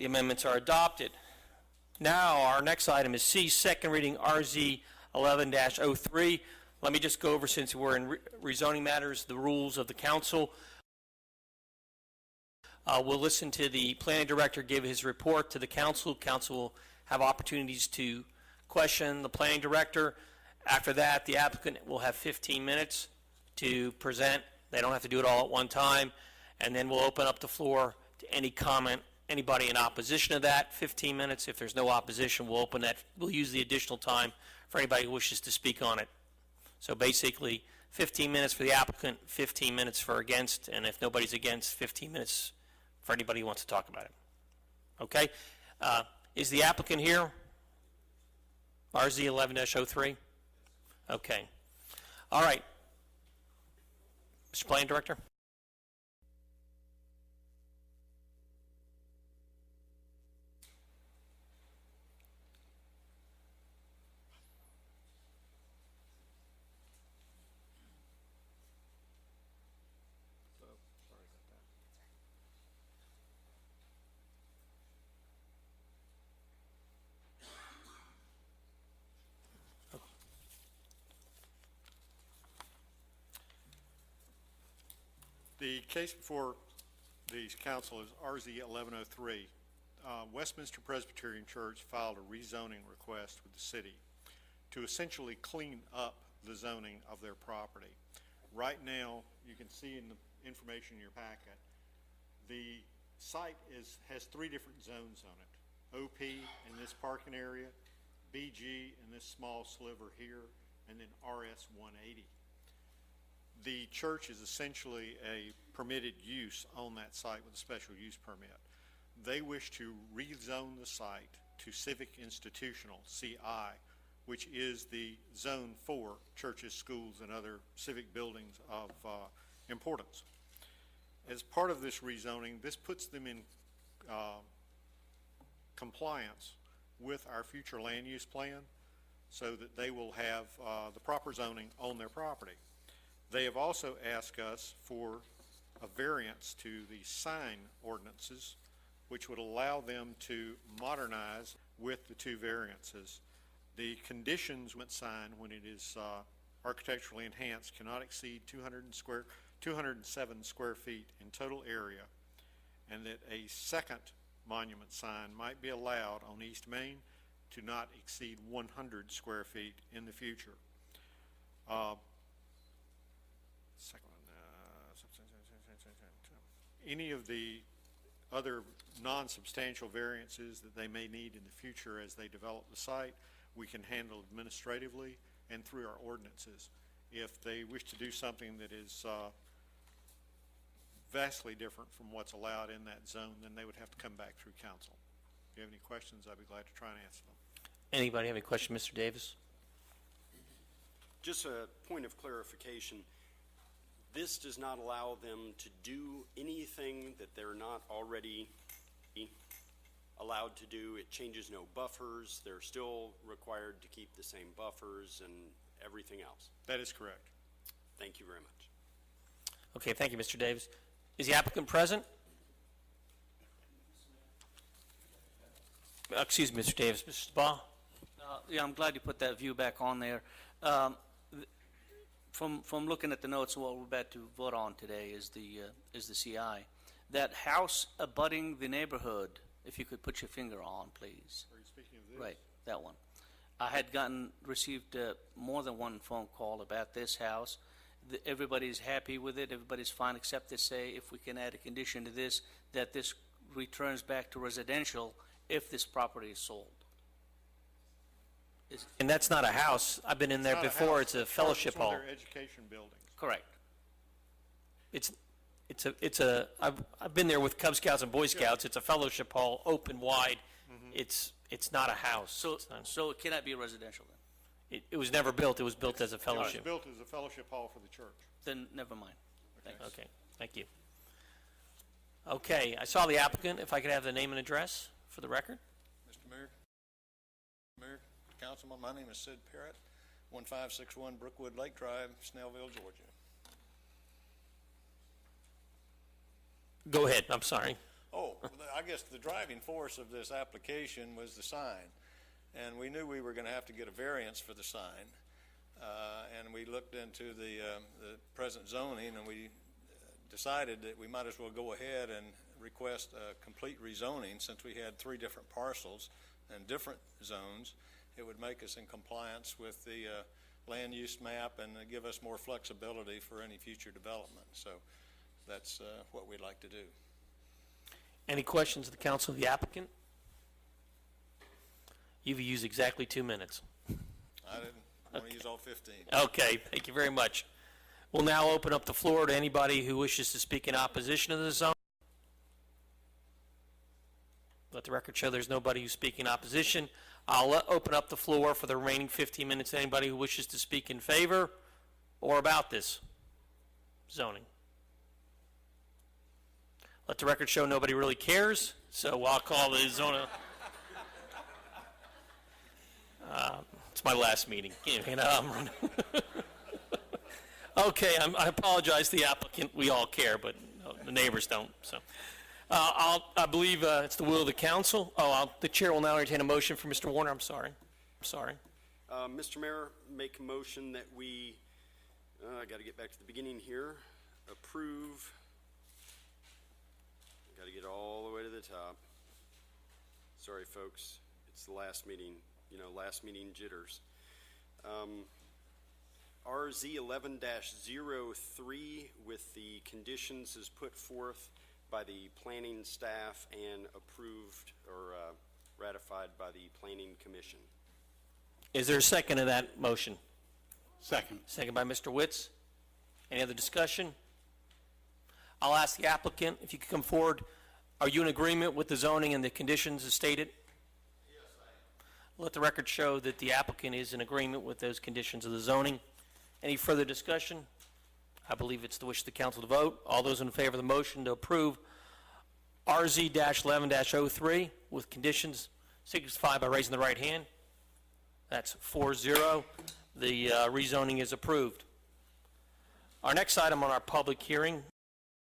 The amendments are adopted. Now, our next item is C, second reading RZ 11-03. Let me just go over, since we're in rezoning matters, the rules of the council. We'll listen to the planning director give his report to the council. Council will have opportunities to question the planning director. After that, the applicant will have 15 minutes to present. They don't have to do it all at one time. And then we'll open up the floor to any comment, anybody in opposition to that. 15 minutes. If there's no opposition, we'll open that. We'll use the additional time for anybody who wishes to speak on it. So basically, 15 minutes for the applicant, 15 minutes for against, and if nobody's against, 15 minutes for anybody who wants to talk about it. Okay? Is the applicant here? RZ 11-03? Okay. All right. Mr. Planning Director? The case before the council is RZ 1103. Westminster Presbyterian Church filed a rezoning request with the city to essentially clean up the zoning of their property. Right now, you can see in the information in your packet, the site has three different zones on it. OP in this parking area, BG in this small sliver here, and then RS 180. The church is essentially a permitted use on that site with a special use permit. They wish to rezone the site to Civic Institutional, CI, which is the zone for churches, schools, and other civic buildings of importance. As part of this rezoning, this puts them in compliance with our future land use plan so that they will have the proper zoning on their property. They have also asked us for a variance to the sign ordinances, which would allow them to modernize with the two variances. The conditions with sign, when it is architecturally enhanced, cannot exceed 207 square feet in total area, and that a second monument sign might be allowed on East Main to not exceed 100 square feet in the future. Any of the other non-substantial variances that they may need in the future as they develop the site, we can handle administratively and through our ordinances. If they wish to do something that is vastly different from what's allowed in that zone, then they would have to come back through council. If you have any questions, I'd be glad to try and answer them. Anybody have any question, Mr. Davis? Just a point of clarification. This does not allow them to do anything that they're not already allowed to do. It changes no buffers. They're still required to keep the same buffers and everything else. That is correct. Thank you very much. Okay, thank you, Mr. Davis. Is the applicant present? Excuse me, Mr. Davis. Mr. Spa? Yeah, I'm glad you put that view back on there. From looking at the notes, what we're about to vote on today is the CI. That house abutting the neighborhood, if you could put your finger on, please. Are you speaking of this? Right, that one. I had received more than one phone call about this house. Everybody's happy with it. Everybody's fine, except they say if we can add a condition to this, that this returns back to residential if this property is sold. And that's not a house. I've been in there before. It's a fellowship hall. It's one of their education buildings. Correct. I've been there with Cub Scouts and Boy Scouts. It's a fellowship hall, open wide. It's not a house. So it cannot be residential then? It was never built. It was built as a It was fellowship. built as a fellowship hall for the church. Then never mind. Thanks. Okay, thank you. Okay, I saw the applicant. If I could have the name and address for the record. Mr. Mayor, Councilman, my name is Sid Parrott, 1561 Brookwood Lake Drive, Snellville, Georgia. Go ahead. I'm sorry. Oh, I guess the driving force of this application was the sign. And we knew we were going to have to get a variance for the sign. And we looked into the present zoning, and we decided that we might as well go ahead and request a complete rezoning. Since we had 3 different parcels and different zones, it would make us in compliance with the land use map and give us more flexibility for any future development. So that's what we'd like to do. Any questions of the council of the applicant? You've used exactly 2 minutes. I didn't want to use all 15. Okay, thank you very much. We'll now open up the floor to anybody who wishes to speak in opposition to the zone. Let the record show there's nobody who's speaking in opposition. I'll open up the floor for the remaining 15 minutes to anybody who wishes to speak in favor or about this zoning. Let the record show nobody really cares, so I'll call the zone. It's my last meeting. You know, okay, I apologize to the applicant. We all care, but the neighbors don't. So, I believe it's the will of the council. The chair will now entertain a motion for Mr. Warner. I'm sorry. Mr. Mayor, make a motion that we, I got to get back to the beginning here, approve, got to get all the way to the top. Sorry, folks, it's the last meeting, last meeting jitters. RZ 11-03 with the conditions as put forth by the planning staff and approved or ratified by the planning commission. Is there a second to that motion? Second. Second by Mr. Witz. Any other discussion? I'll ask the applicant if you could come forward. Are you in agreement with the zoning and the conditions as stated? Yes, I am. Let the record show that the applicant is in agreement with those conditions of the zoning. Any further discussion? I believe it's the wish of the council to vote. All those in favor of the motion to approve RZ-11-03 with conditions signify by raising the right hand. That's 4-0. The rezoning is approved. Our next item on our public hearing